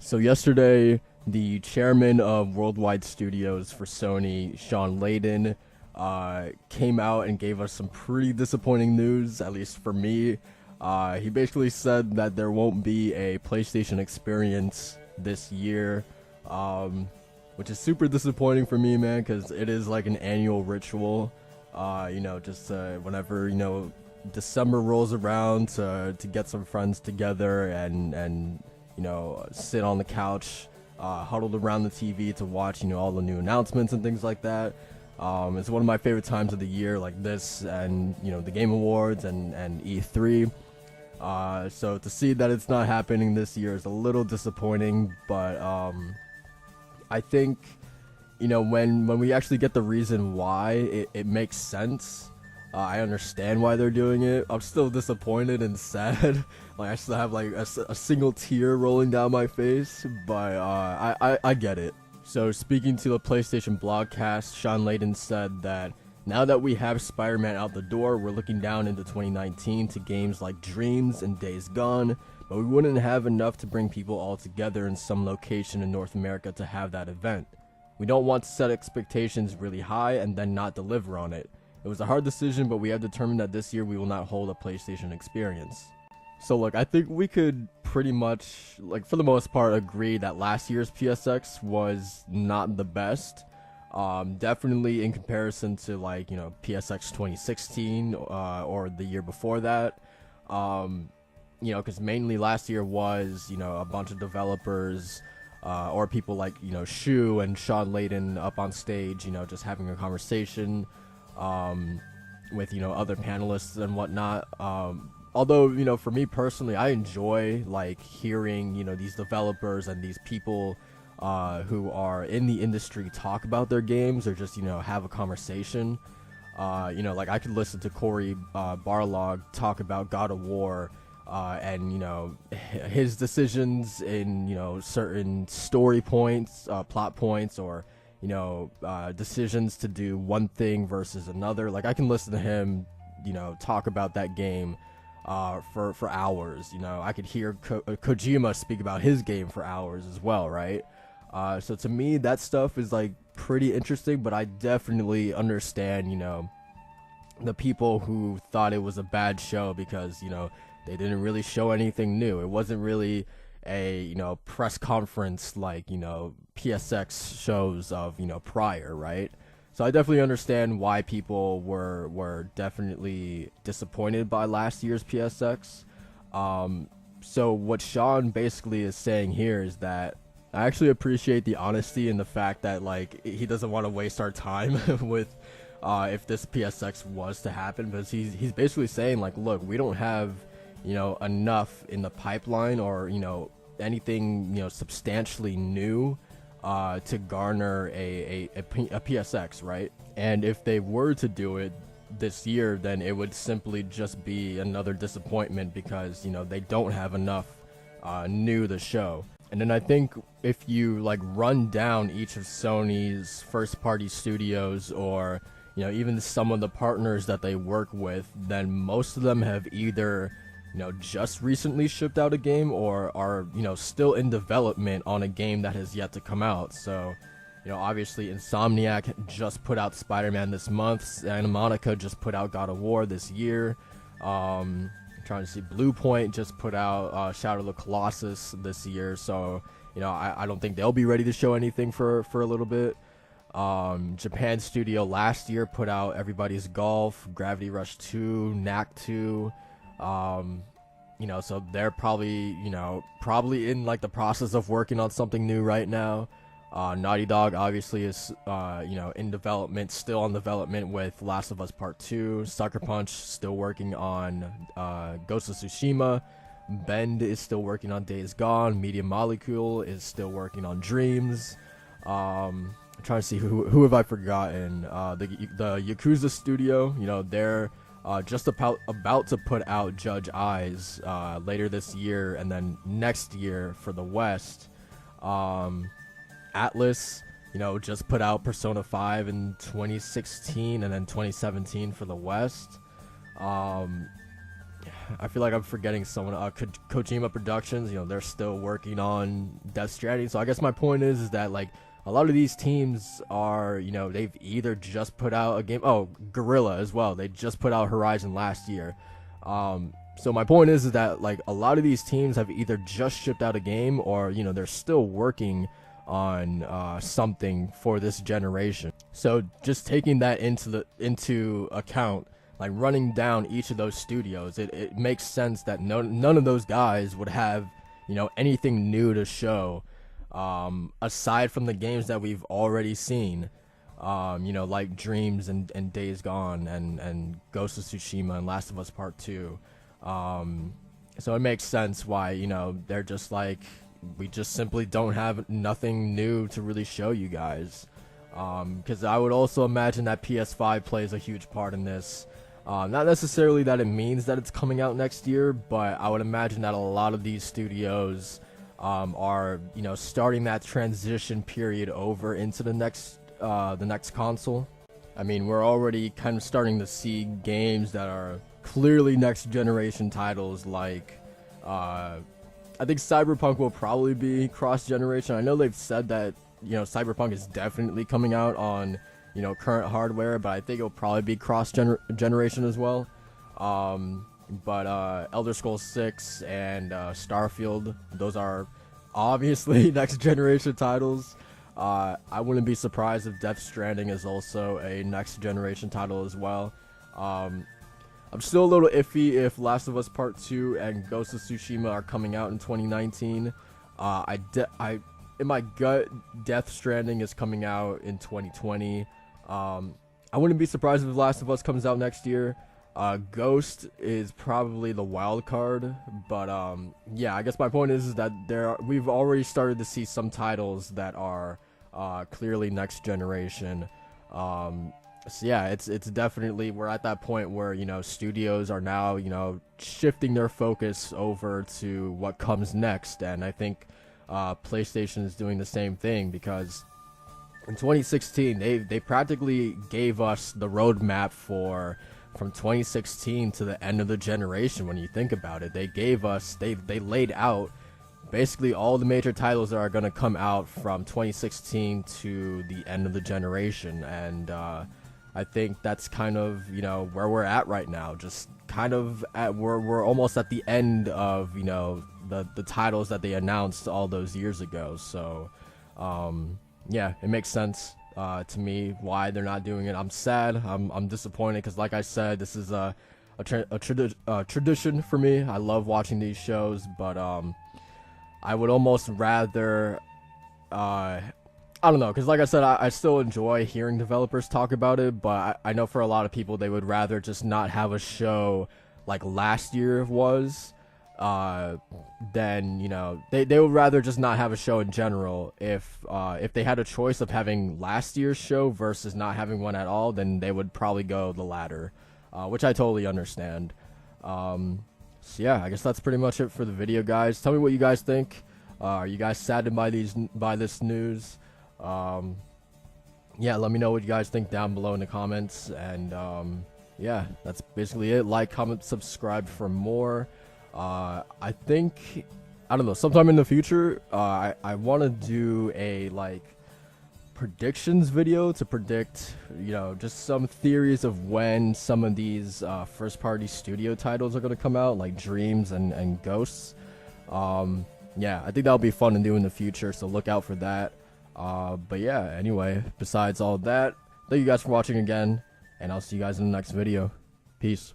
So yesterday, the chairman of Worldwide Studios for Sony, Sean Layden, came out and gave us some pretty disappointing news, at least for me. He basically said that there won't be a PlayStation experience this year, which is super disappointing for me, man, because it is like an annual ritual. Just whenever December rolls around to get some friends together and sit on the couch, huddled around the TV to watch, all the new announcements and things like that. It's one of my favorite times of the year, like this and, the Game Awards and E3. So to see that it's not happening this year is a little disappointing, but I think, when we actually get the reason why, it makes sense. I understand why they're doing it. I'm still disappointed and sad. Like I still have like a single tear rolling down my face, but I get it. So speaking to the PlayStation blogcast, Sean Layden said that now that we have Spider-Man out the door, we're looking down into 2019 to games like Dreams and Days Gone, but we wouldn't have enough to bring people all together in some location in North America to have that event. We don't want to set expectations really high and then not deliver on it. It was a hard decision, but we have determined that this year we will not hold a PlayStation experience. So look, I think we could pretty much, like for the most part, agree that last year's PSX was not the best. Definitely in comparison to PSX 2016 or the year before that. Because mainly last year was, a bunch of developers or people like, Shu and Sean Layden up on stage, just having a conversation with other panelists and whatnot. Although for me personally, I enjoy hearing these developers and these people who are in the industry talk about their games or just have a conversation. I could listen to Corey Barlog talk about God of War and his decisions in certain story points, plot points, or decisions to do one thing versus another. Like I can listen to him, talk about that game for hours. I could hear Kojima speak about his game for hours as well, right? So to me, that stuff is pretty interesting, but I definitely understand, the people who thought it was a bad show because, they didn't really show anything new. It wasn't really a press conference like PSX shows of prior, right? So I definitely understand why people were definitely disappointed by last year's PSX. So what Sean basically is saying here is that I actually appreciate the honesty and the fact that he doesn't want to waste our time with if this PSX was to happen, because he's basically saying look, we don't have enough in the pipeline or anything substantially new to garner a PSX, right? And if they were to do it this year, then it would simply just be another disappointment because they don't have enough new to show. And then I think if you run down each of Sony's first party studios or even some of the partners that they work with, then most of them have either just recently shipped out a game or are, still in development on a game that has yet to come out. So, obviously Insomniac just put out Spider-Man this month. Santa Monica just put out God of War this year. I'm trying to see, Blue Point just put out Shadow of the Colossus this year. So, I don't think they'll be ready to show anything for a little bit. Japan Studio last year put out Everybody's Golf, Gravity Rush 2, Knack 2. So they're probably in the process of working on something new right now. Naughty Dog obviously is in development, still on development with Last of Us Part 2. Sucker Punch still working on Ghost of Tsushima. Bend is still working on Days Gone. Media Molecule is still working on Dreams. I'm trying to see who have I forgotten. The Yakuza studio, they're just about to put out Judge Eyes later this year, and then next year for the West. Atlas, just put out Persona 5 in 2016 and then 2017 for the West. I feel like I'm forgetting someone. Kojima Productions, they're still working on Death Stranding. So I guess my point is that like a lot of these teams are, they've either just put out a game. Oh, Guerrilla as well. They just put out Horizon last year. So my point is that like a lot of these teams have either just shipped out a game or they're still working on something for this generation. So just taking that into account, like running down each of those studios, it makes sense that none of those guys would have anything new to show aside from the games that we've already seen, like Dreams and Days Gone and Ghost of Tsushima and Last of Us Part 2. So it makes sense why they're just like, we just simply don't have nothing new to really show you guys, because I would also imagine that PS5 plays a huge part in this. Not necessarily that it means that it's coming out next year, but I would imagine that a lot of these studios are starting that transition period over into the next console. I mean, we're already kind of starting to see games that are clearly next generation titles, like I think Cyberpunk will probably be cross generation. I know they've said that Cyberpunk is definitely coming out on current hardware, but I think it'll probably be cross generation as well. But Elder Scrolls 6 and Starfield, those are obviously next generation titles. I wouldn't be surprised if Death Stranding is also a next generation title as well. I'm still a little iffy if Last of Us Part 2 and Ghost of Tsushima are coming out in 2019. In my gut, Death Stranding is coming out in 2020. I wouldn't be surprised if Last of Us comes out next year. Ghost is probably the wild card, but yeah, I guess my point is that we've already started to see some titles that are clearly next generation. So yeah, it's definitely, we're at that point where studios are now shifting their focus over to what comes next, and I think PlayStation is doing the same thing, because in 2016 they practically gave us the roadmap from 2016 to the end of the generation. When you think about it, they laid out basically all the major titles that are going to come out from 2016 to the end of the generation, and I think that's kind of where we're at right now. Just kind of we're almost at the end of the titles that they announced all those years ago. So yeah, it makes sense to me why they're not doing it. I'm sad. I'm disappointed, because like I said, this is a tradition for me. I love watching these shows, but I would almost rather I don't know, because like I said, I still enjoy hearing developers talk about it, but I know for a lot of people, they would rather just not have a show like last year was, then, they would rather just not have a show in general. If they had a choice of having last year's show versus not having one at all, then they would probably go the latter, which I totally understand. So yeah, I guess that's pretty much it for the video, guys. Tell me what you guys think. Are you guys saddened by this news? Yeah, let me know what you guys think down below in the comments, and yeah, that's basically it. Like, comment, subscribe for more. I think, I don't know, sometime in the future, I want to do a like predictions video to predict just some theories of when some of these first party studio titles are going to come out, like Dreams and Ghosts. Yeah, I think that'll be fun to do in the future, so look out for that. But yeah, anyway, besides all that, thank you guys for watching again, and I'll see you guys in the next video. Peace.